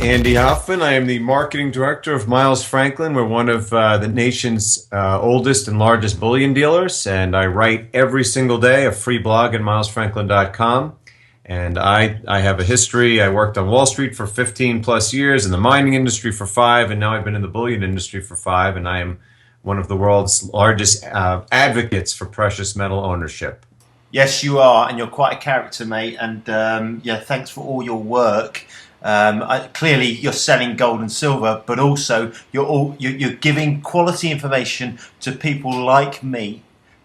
Andy Hoffman. I am the marketing director of Miles Franklin. We're one of the nation's oldest and largest bullion dealers, and I write every single day a free blog at milesfranklin.com. And I have a history. I worked on Wall Street for 15 plus years, in the mining industry for 5, and now I've been in the bullion industry for 5, and I am one of the world's largest advocates for precious metal ownership. Yes, you are, and you're quite a character, mate. And yeah, thanks for all your work. Clearly, you're selling gold and silver, but also you're giving quality information to people like me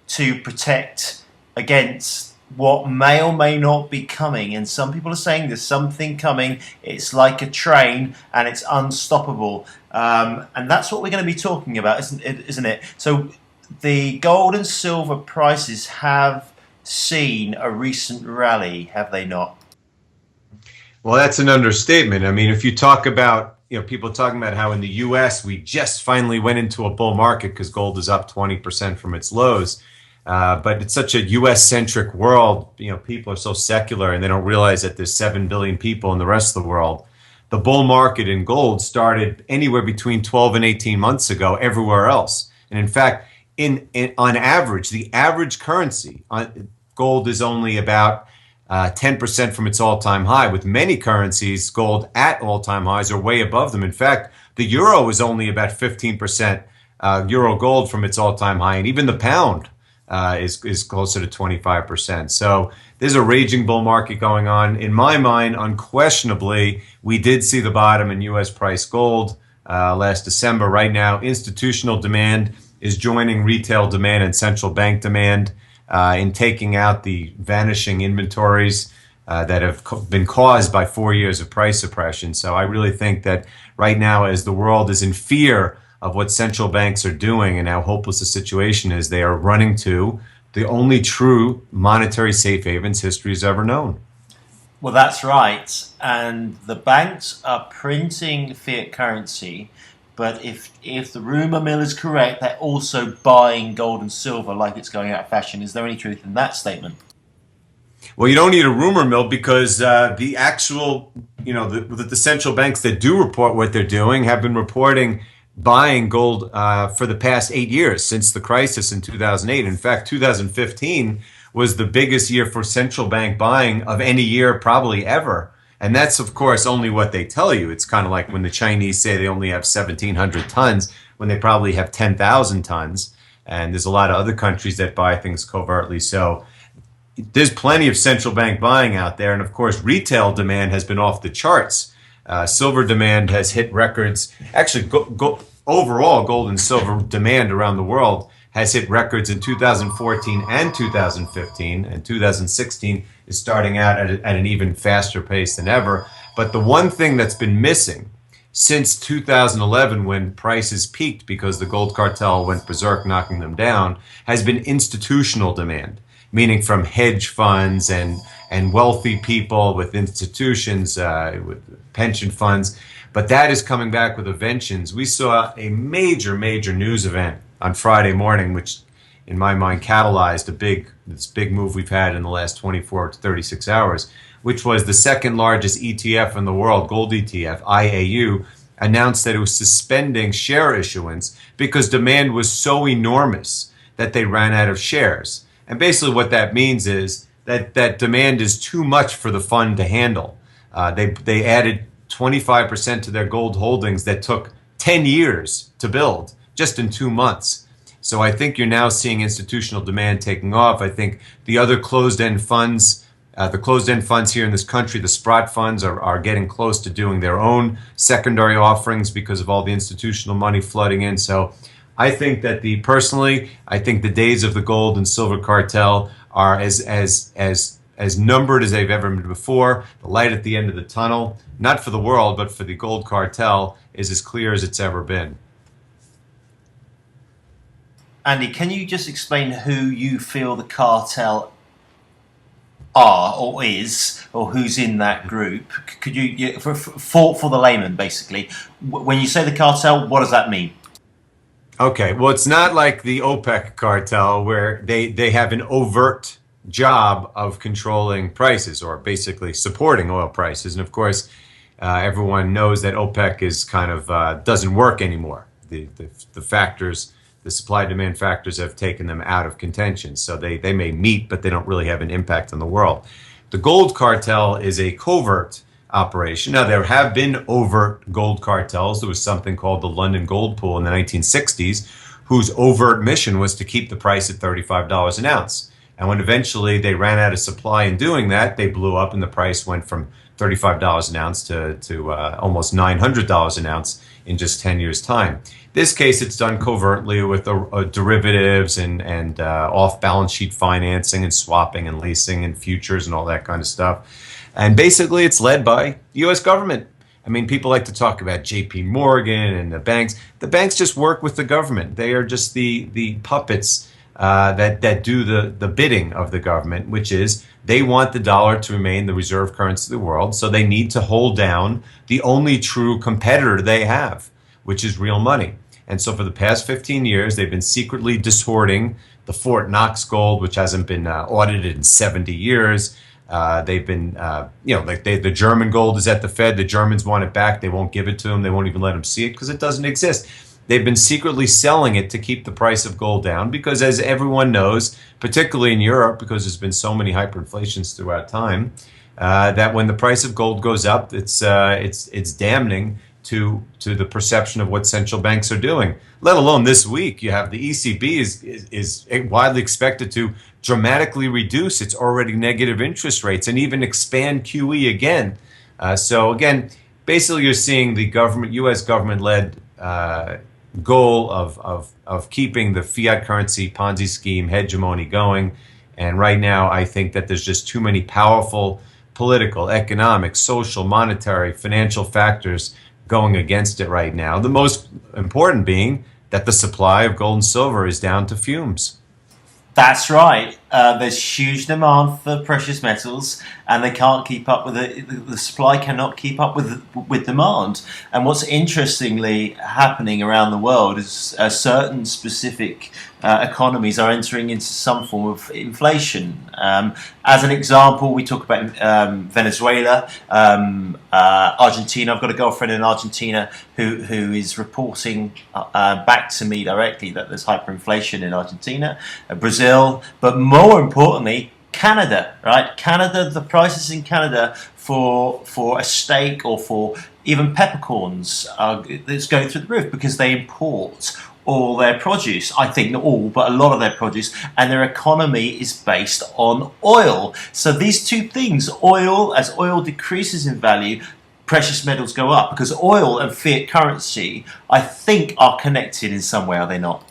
to protect against what may or may not be coming. And some people are saying there's something coming. It's like a train, and it's unstoppable. And that's what we're going to be talking about, isn't it? So the gold and silver prices have seen a recent rally, have they not? Well, that's an understatement. I mean, if you talk about, people talking about how in the U.S. we just finally went into a bull market because gold is up 20% from its lows. But it's such a U.S.-centric world. People are so secular, and they don't realize that there's 7 billion people in the rest of the world. The bull market in gold started anywhere between 12 and 18 months ago everywhere else. And in fact, on average, the average currency, gold is only about 10% from its all-time high. With many currencies, gold at all-time highs or way above them. In fact, the euro is only about 15% euro gold from its all-time high, and even the pound is closer to 25%. So there's a raging bull market going on. In my mind, unquestionably, we did see the bottom in U.S. price gold last December. Right now, institutional demand is joining retail demand and central bank demand in taking out the vanishing inventories that have been caused by 4 years of price suppression. So I really think that right now, as the world is in fear of what central banks are doing and how hopeless the situation is, they are running to the only true monetary safe havens history has ever known. Well, that's right. And the banks are printing fiat currency, but if the rumor mill is correct, they're also buying gold and silver like it's going out of fashion. Is there any truth in that statement? Well, you don't need a rumor mill because the actual, the central banks that do report what they're doing have been reporting buying gold for the past 8 years since the crisis in 2008. In fact, 2015 was the biggest year for central bank buying of any year probably ever. And that's, of course, only what they tell you. It's kind of like when the Chinese say they only have 1,700 tons when they probably have 10,000 tons. And there's a lot of other countries that buy things covertly. So there's plenty of central bank buying out there. And, of course, retail demand has been off the charts. Silver demand has hit records. Actually, overall, gold and silver demand around the world has hit records in 2014 and 2015, and 2016 is starting out at an even faster pace than ever. But the one thing that's been missing since 2011, when prices peaked because the Gold Cartel went berserk, knocking them down, has been institutional demand, meaning from hedge funds and wealthy people with institutions, with pension funds. But that is coming back with a vengeance. We saw a major news event on Friday morning, which in my mind catalyzed this big move we've had in the last 24 to 36 hours, which was the second largest ETF in the world, gold ETF, IAU, announced that it was suspending share issuance because demand was so enormous that they ran out of shares. And basically what that means is that demand is too much for the fund to handle. They added 25% to their gold holdings that took 10 years to build, just in 2 months. So I think you're now seeing institutional demand taking off. I think the other closed-end funds, here in this country, the Sprott funds, are getting close to doing their own secondary offerings because of all the institutional money flooding in. So I think that personally, I think the days of the gold and silver cartel are as numbered as they've ever been before. The light at the end of the tunnel, not for the world, but for the gold cartel, is as clear as it's ever been. Andy, can you just explain who you feel the cartel are or is, or who's in that group? Could you, for the layman, basically, when you say the cartel, what does that mean? Okay, well, it's not like the OPEC cartel where they have an overt job of controlling prices or basically supporting oil prices. And of course, everyone knows that OPEC is kind of doesn't work anymore. The factors, the supply-demand factors have taken them out of contention. So they may meet, but they don't really have an impact on the world. The Gold Cartel is a covert operation. Now, there have been overt gold cartels. There was something called the London Gold Pool in the 1960s, whose overt mission was to keep the price at $35 an ounce. And when eventually they ran out of supply in doing that, they blew up and the price went from $35 an ounce to almost $900 an ounce in just 10 years' time. This case, it's done covertly with derivatives and off-balance sheet financing and swapping and leasing and futures and all that kind of stuff. And basically, it's led by the U.S. government. I mean, people like to talk about J.P. Morgan and the banks. The banks just work with the government. They are just the puppets that do the bidding of the government, which is they want the dollar to remain the reserve currency of the world. So they need to hold down the only true competitor they have, which is real money. And so for the past 15 years, they've been secretly distorting the Fort Knox gold, which hasn't been audited in 70 years. They've been, the German gold is at the Fed. The Germans want it back. They won't give it to them. They won't even let them see it because it doesn't exist. They've been secretly selling it to keep the price of gold down because, as everyone knows, particularly in Europe, because there's been so many hyperinflations throughout time, that when the price of gold goes up, it's damning to the perception of what central banks are doing. Let alone this week, you have the ECB is widely expected to dramatically reduce its already negative interest rates and even expand QE again. So again, basically, you're seeing the government, U.S. government-led goal of keeping the fiat currency Ponzi scheme hegemony going. And right now, I think that there's just too many powerful political, economic, social, monetary, financial factors going against it right now. The most important being that the supply of gold and silver is down to fumes. That's right. There's huge demand for precious metals, and they can't keep up with it. The supply cannot keep up with demand. And what's interestingly happening around the world is certain specific economies are entering into some form of inflation. As an example, we talk about Venezuela, Argentina. I've got a girlfriend in Argentina who is reporting back to me directly that there's hyperinflation in Argentina, Brazil, but more importantly, Canada, right? Canada, the prices in Canada for a steak or for even peppercorns it's going through the roof because they import all their produce. I think not all, but a lot of their produce, and their economy is based on oil. So these two things, as oil decreases in value, precious metals go up because oil and fiat currency, I think, are connected in some way, are they not?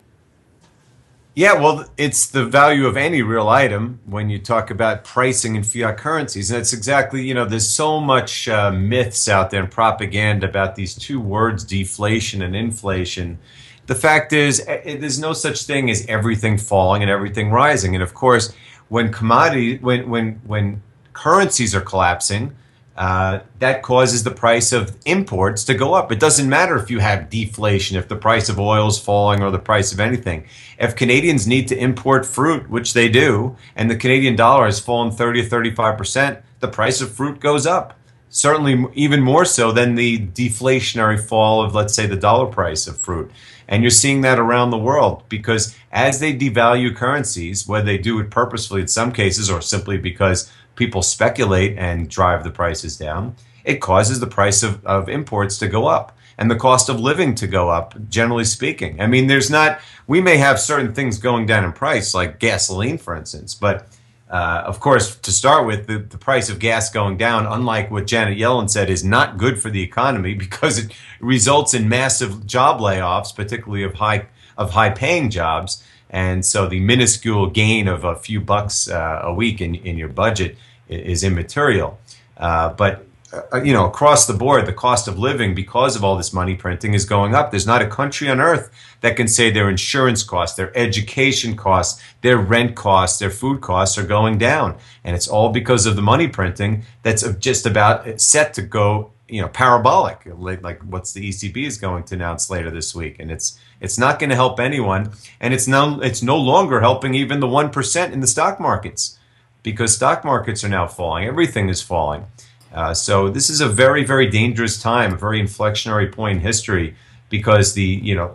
Yeah, well, it's the value of any real item when you talk about pricing in fiat currencies. And it's exactly, there's so much myths out there and propaganda about these two words, deflation and inflation. The fact is, there's no such thing as everything falling and everything rising. And of course, when currencies are collapsing, that causes the price of imports to go up. It doesn't matter if you have deflation, if the price of oil is falling or the price of anything. If Canadians need to import fruit, which they do, and the Canadian dollar has fallen 30 or 35%, the price of fruit goes up. Certainly even more so than the deflationary fall of, let's say, the dollar price of fruit. And you're seeing that around the world because as they devalue currencies, whether they do it purposefully in some cases or simply because people speculate and drive the prices down, it causes the price of imports to go up and the cost of living to go up, generally speaking. I mean, we may have certain things going down in price, like gasoline, for instance, but of course, to start with, the price of gas going down, unlike what Janet Yellen said, is not good for the economy because it results in massive job layoffs, particularly of high-paying jobs. And so the minuscule gain of a few bucks a week in your budget is immaterial. But across the board, the cost of living, because of all this money printing, is going up. There's not a country on earth that can say their insurance costs, their education costs, their rent costs, their food costs are going down. And it's all because of the money printing that's just about set to go, parabolic, like what's the ECB is going to announce later this week. And it's not going to help anyone. And it's no longer helping even the 1% in the stock markets because stock markets are now falling. Everything is falling. So this is a very, very dangerous time, a very inflectionary point in history, because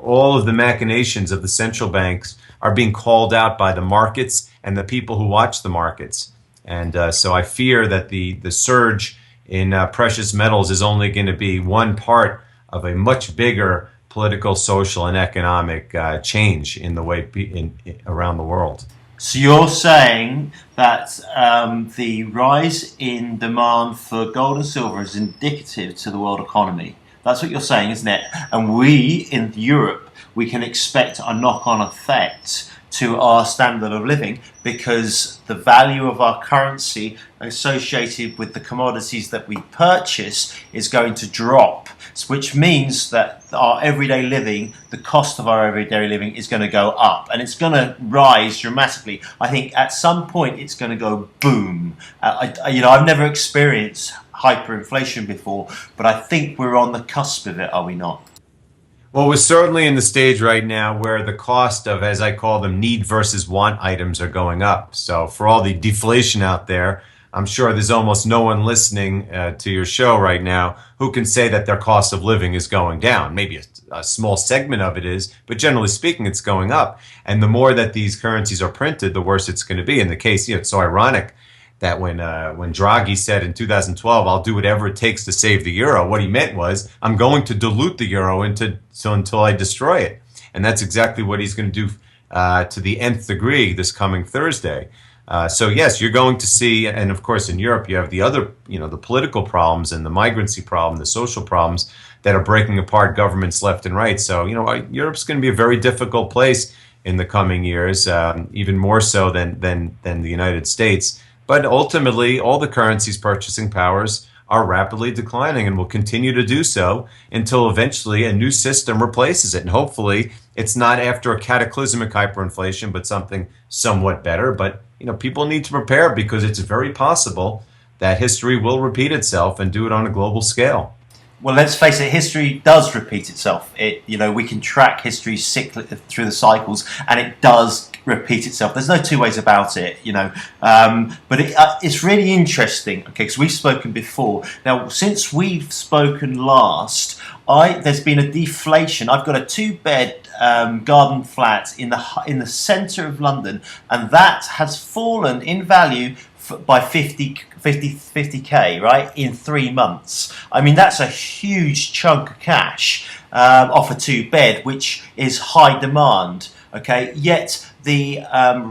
all of the machinations of the central banks are being called out by the markets and the people who watch the markets. And so I fear that the surge in precious metals is only going to be one part of a much bigger political, social, and economic change in the way around the world. So you're saying that the rise in demand for gold and silver is indicative to the world economy. That's what you're saying, isn't it? And we in Europe, we can expect a knock-on effect to our standard of living, because the value of our currency associated with the commodities that we purchase is going to drop, which means that our everyday living, the cost of our everyday living, is going to go up, and it's going to rise dramatically. I think at some point it's going to go boom. I've never experienced hyperinflation before, but I think we're on the cusp of it, are we not? Well, we're certainly in the stage right now where the cost of, as I call them, need versus want items are going up. So for all the deflation out there, I'm sure there's almost no one listening to your show right now who can say that their cost of living is going down. Maybe a small segment of it is, but generally speaking, it's going up. And the more that these currencies are printed, the worse it's going to be. In the case, it's so ironic that when Draghi said in 2012, I'll do whatever it takes to save the euro, what he meant was, I'm going to dilute the euro until I destroy it. And that's exactly what he's going to do to the nth degree this coming Thursday. So yes, you're going to see, and of course in Europe you have the other, the political problems and the migrancy problem, the social problems that are breaking apart governments left and right. So, Europe's going to be a very difficult place in the coming years, even more so than the United States. But ultimately, all the currencies' purchasing powers are rapidly declining and will continue to do so until eventually a new system replaces it. And hopefully it's not after a cataclysmic hyperinflation, but something somewhat better. But, people need to prepare, because it's very possible that history will repeat itself and do it on a global scale. Well, let's face it, history does repeat itself. We can track history through the cycles, and it does repeat itself. There's no two ways about it, But it's really interesting, okay, because we've spoken before. Now, since we've spoken last, there's been a deflation. I've got a 2-bed garden flat in the centre of London, and that has fallen in value by 50k, right, in 3 months. I mean, that's a huge chunk of cash off a 2-bed, which is high demand. Okay, yet the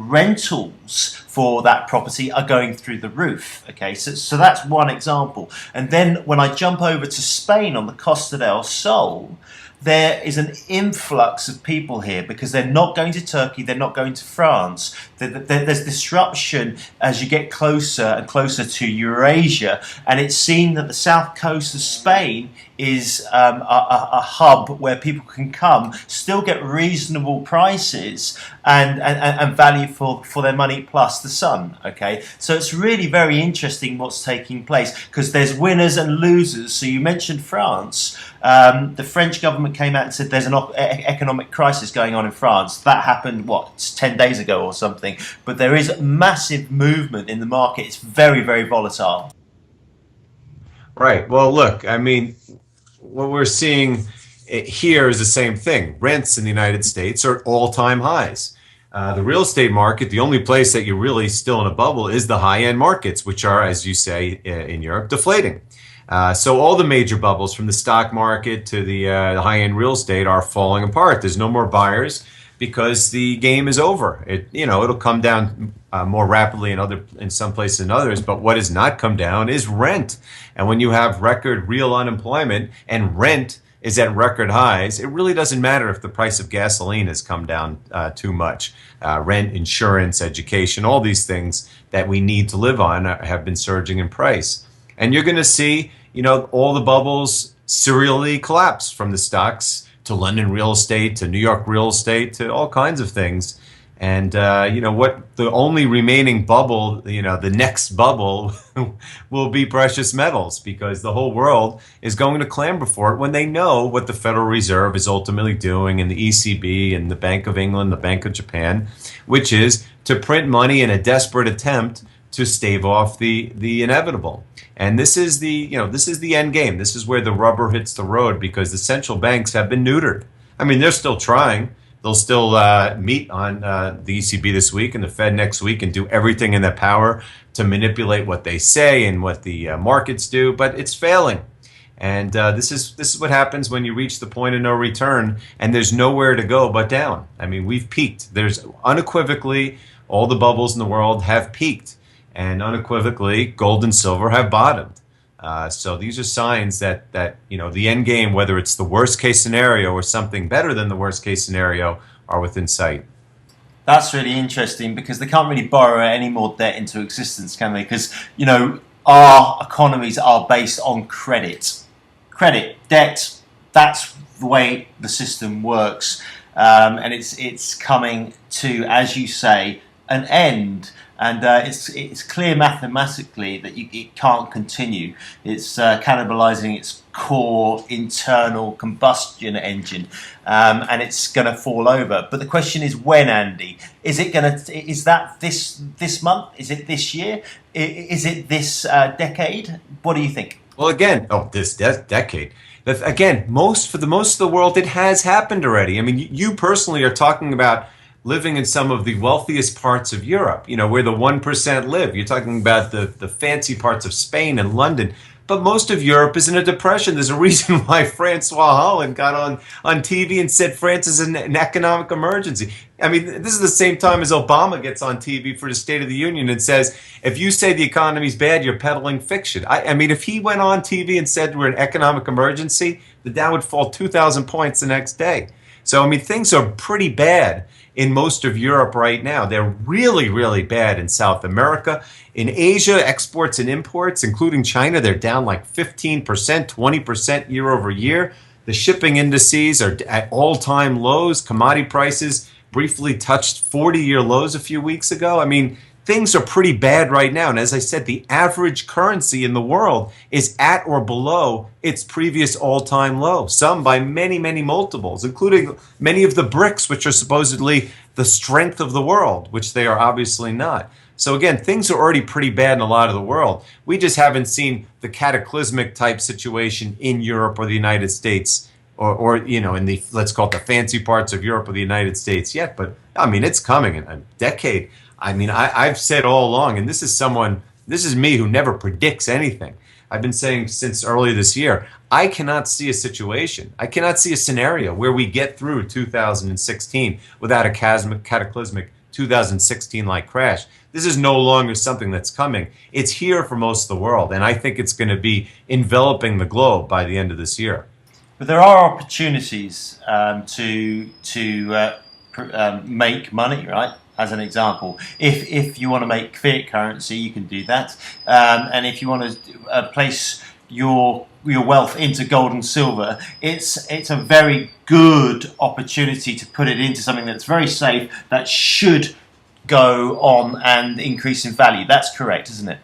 rentals for that property are going through the roof. Okay, so that's one example. And then when I jump over to Spain on the Costa del Sol, there is an influx of people here because they're not going to Turkey, they're not going to France. There's disruption as you get closer and closer to Eurasia, and it's seen that the south coast of Spain is a hub where people can come, still get reasonable prices and value for their money plus the sun. Okay, so it's really very interesting what's taking place, because there's winners and losers. So you mentioned France. The French government came out and said there's an economic crisis going on in France. That happened, 10 days ago or something. But there is massive movement in the market. It's very, very volatile. Right. Well, look, I mean, what we're seeing here is the same thing. Rents in the United States are at all-time highs. The real estate market, the only place that you're really still in a bubble is the high-end markets, which are, as you say, in Europe, deflating. So all the major bubbles, from the stock market to the high-end real estate, are falling apart. There's no more buyers because the game is over. It'll come down more rapidly in some places than others. But what has not come down is rent. And when you have record real unemployment and rent is at record highs, it really doesn't matter if the price of gasoline has come down too much. Rent, insurance, education, all these things that we need to live on have been surging in price. And you're going to see, all the bubbles serially collapse, from the stocks to London real estate to New York real estate to all kinds of things. And, what the only remaining bubble, the next bubble will be precious metals, because the whole world is going to clamor for it when they know what the Federal Reserve is ultimately doing, and the ECB and the Bank of England, the Bank of Japan, which is to print money in a desperate attempt to stave off the inevitable. And this is the end game. This is where the rubber hits the road because the central banks have been neutered. I mean, they're still trying. They'll still meet on the ECB this week and the Fed next week and do everything in their power to manipulate what they say and what the markets do, but it's failing. And this is what happens when you reach the point of no return and there's nowhere to go but down. I mean, we've peaked. There's unequivocally all the bubbles in the world have peaked, and unequivocally gold and silver have bottomed. So these are signs that the end game, whether it's the worst case scenario or something better than the worst case scenario, are within sight. That's really interesting because they can't really borrow any more debt into existence, can they? Because our economies are based on credit. Debt, that's the way the system works, and it's coming to, as you say, an end, and it's clear mathematically that it can't continue. It's cannibalizing its core internal combustion engine, and it's going to fall over. But the question is when, Andy? Is that this month? Is it this year? Is it this decade? What do you think? Well, again, this decade. Again, for most of the world, it has happened already. I mean, you personally are talking about living in some of the wealthiest parts of Europe, where the 1% live. You're talking about the fancy parts of Spain and London. But most of Europe is in a depression. There's a reason why Francois Hollande got on TV and said France is in an economic emergency. I mean, this is the same time as Obama gets on TV for the State of the Union and says, if you say the economy's bad, you're peddling fiction. I mean, if he went on TV and said we're in economic emergency, the Dow would fall 2,000 points the next day. So, I mean, things are pretty bad in most of Europe right now. They're really, really bad in South America. In Asia, exports and imports, including China, they're down like 15%, 20% year over year. The shipping indices are at all-time lows. Commodity prices briefly touched 40-year lows a few weeks ago. I mean, things are pretty bad right now. And as I said, the average currency in the world is at or below its previous all-time low, some by many, many multiples, including many of the BRICS, which are supposedly the strength of the world, which they are obviously not. So again, things are already pretty bad in a lot of the world. We just haven't seen the cataclysmic type situation in Europe or the United States or in the, let's call it the fancy parts of Europe or the United States yet. But I mean, it's coming in a decade. I mean, I've said all along, and this is me who never predicts anything. I've been saying since early this year, I cannot see a situation, I cannot see a scenario where we get through 2016 without a cataclysmic 2016-like crash. This is no longer something that's coming. It's here for most of the world, and I think it's going to be enveloping the globe by the end of this year. But there are opportunities to make money, right? As an example, if you want to make fiat currency, you can do that, and if you want to place your wealth into gold and silver, it's a very good opportunity to put it into something that's very safe, that should go on and increase in value. That's correct, isn't it?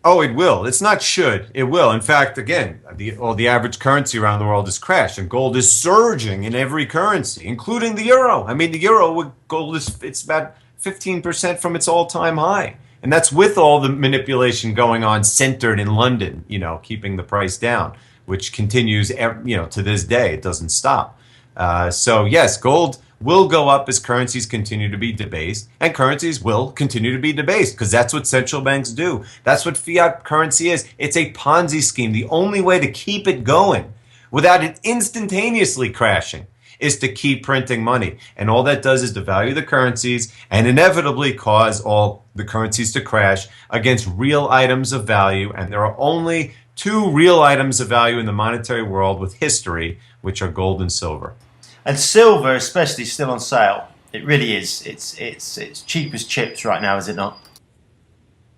Oh, it will. It's not should. It will. In fact, again, the average currency around the world has crashed, and gold is surging in every currency, including the euro. I mean, the euro with gold it's about 15% from its all-time high, and that's with all the manipulation going on centered in London. Keeping the price down, which continues. To this day, it doesn't stop. So yes, gold will go up as currencies continue to be debased, and currencies will continue to be debased because that's what central banks do. That's what fiat currency is. It's a Ponzi scheme. The only way to keep it going without it instantaneously crashing is to keep printing money. And all that does is devalue the currencies and inevitably cause all the currencies to crash against real items of value. And there are only two real items of value in the monetary world with history, which are gold and silver. And silver, especially, is still on sale. It really is. It's cheap as chips right now, is it not?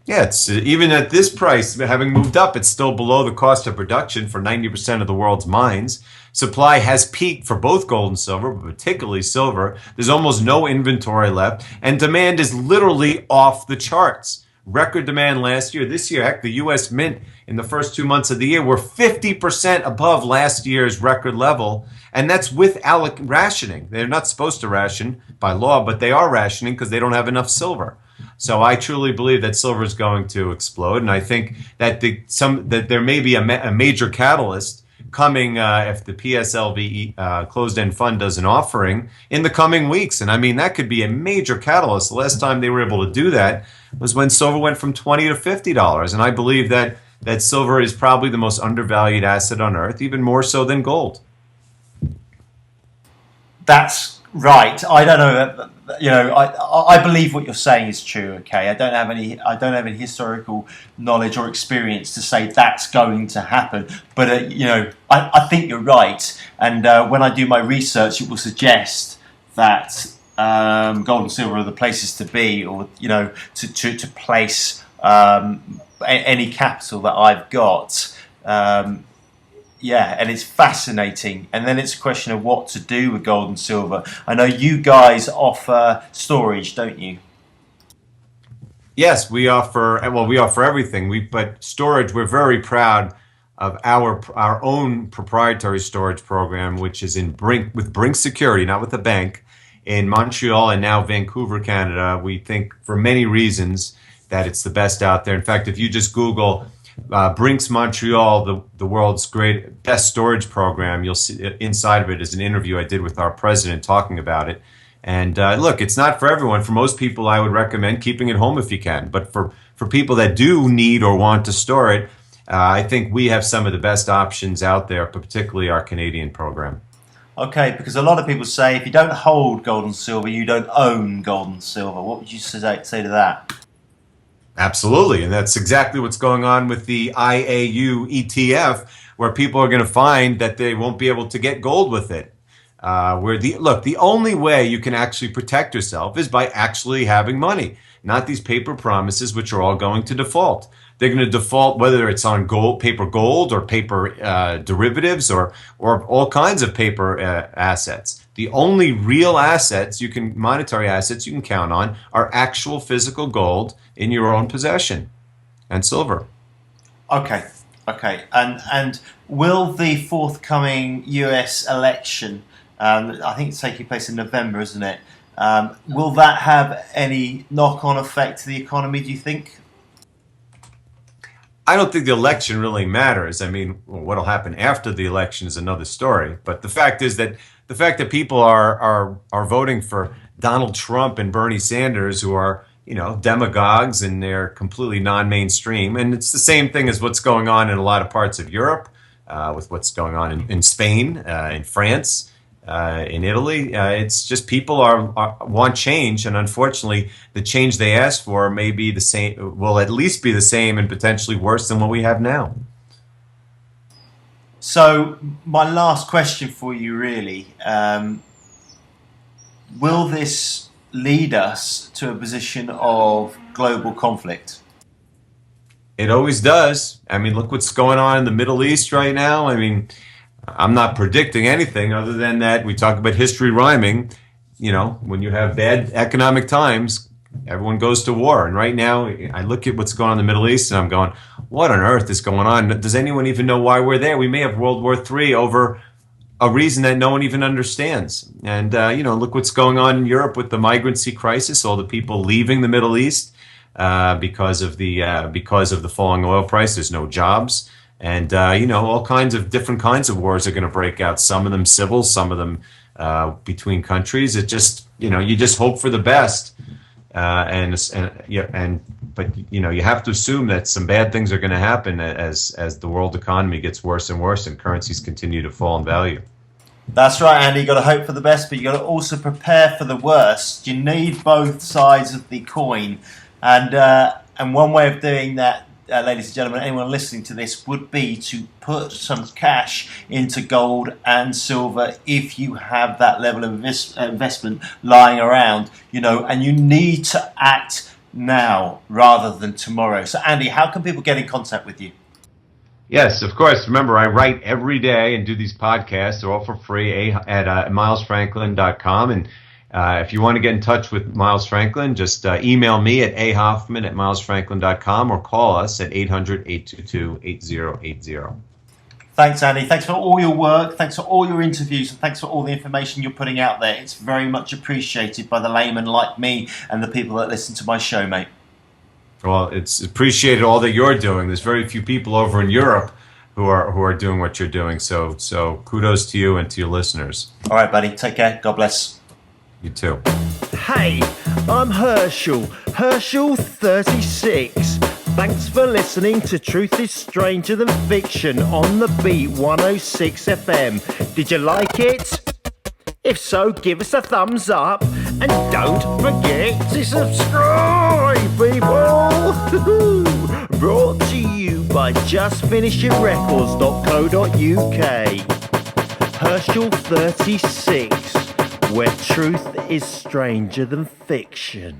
Yeah, it's even at this price, having moved up, it's still below the cost of production for 90% of the world's mines. Supply has peaked for both gold and silver, but particularly silver. There's almost no inventory left, and demand is literally off the charts. Record demand last year. This year, heck, the U.S. Mint in the first 2 months of the year were 50% above last year's record level, and that's with rationing. They're not supposed to ration by law, but they are rationing because they don't have enough silver. So I truly believe that silver is going to explode, and I think that that there may be a major catalyst coming if the PSLV closed-end fund does an offering in the coming weeks. And I mean, that could be a major catalyst. The last time they were able to do that was when silver went from $20 to $50. And I believe that silver is probably the most undervalued asset on earth, even more so than gold. That's right. I don't know. I believe what you're saying is true. Okay, I don't have any historical knowledge or experience to say that's going to happen. But I think you're right. And when I do my research, it will suggest that gold and silver are the places to be, or to place any capital that I've got. Yeah, and it's fascinating. And then it's a question of what to do with gold and silver. I know you guys offer storage, don't you? Yes, we offer everything. But storage, we're very proud of our own proprietary storage program, which is with Brink Security, not with the bank, in Montreal and now Vancouver, Canada. We think for many reasons that it's the best out there. In fact, if you just Google Brink's Montreal, the world's best storage program, you'll see inside of it is an interview I did with our president talking about it. And look, it's not for everyone. For most people, I would recommend keeping it home if you can. But for people that do need or want to store it, I think we have some of the best options out there, particularly our Canadian program. Okay, because a lot of people say if you don't hold gold and silver, you don't own gold and silver. What would you say to that? Absolutely, and that's exactly what's going on with the IAU ETF, where people are going to find that they won't be able to get gold with it. The only way you can actually protect yourself is by actually having money, not these paper promises, which are all going to default. They're going to default whether it's on paper gold or paper derivatives or all kinds of paper assets. The only real monetary assets you can count on are actual physical gold in your own possession and silver. Okay. And will the forthcoming US election, I think it's taking place in November, isn't it? Will that have any knock-on effect to the economy, do you think? I don't think the election really matters. I mean, what'll happen after the election is another story. But the fact that people are voting for Donald Trump and Bernie Sanders, who are demagogues, and they're completely non-mainstream. And it's the same thing as what's going on in a lot of parts of Europe, with what's going on in Spain, in France, in Italy. It's just people want change, and unfortunately, the change they ask for may be the same, will at least be the same, and potentially worse than what we have now. So, my last question for you, really, will this lead us to a position of global conflict? It always does. I mean, look what's going on in the Middle East right now. I mean, I'm not predicting anything other than that we talk about history rhyming. When you have bad economic times, everyone goes to war. And right now, I look at what's going on in the Middle East and I'm going, what on earth is going on? Does anyone even know why we're there? We may have World War III over a reason that no one even understands. And, look what's going on in Europe with the migrancy crisis, all the people leaving the Middle East because of the falling oil price. There's no jobs. And, all kinds of different kinds of wars are going to break out. Some of them civil, some of them between countries. It just, you just hope for the best. But you have to assume that some bad things are going to happen as the world economy gets worse and worse and currencies continue to fall in value. That's right, Andy. You've got to hope for the best, but you've got to also prepare for the worst. You need both sides of the coin. And one way of doing that, ladies and gentlemen, anyone listening to this, would be to put some cash into gold and silver if you have that level of investment lying around, and you need to act now rather than tomorrow. So, Andy, how can people get in contact with you? Yes, of course. Remember, I write every day and do these podcasts. They're all for free at milesfranklin.com. And if you want to get in touch with Miles Franklin, just email me at ahoffman@milesfranklin.com or call us at 800-822-8080. Thanks, Andy. Thanks for all your work. Thanks for all your interviews, and thanks for all the information you're putting out there. It's very much appreciated by the layman like me and the people that listen to my show, mate. Well, it's appreciated all that you're doing. There's very few people over in Europe who are doing what you're doing. So kudos to you and to your listeners. All right, buddy. Take care. God bless. You too. Hey, I'm Herschel, Herschel36. Thanks for listening to Truth is Stranger Than Fiction on the Beat 106 FM. Did you like it? If so, give us a thumbs up and don't forget to subscribe, people! Brought to you by justfinishitrecords.co.uk. Herschel36, where truth is stranger than fiction.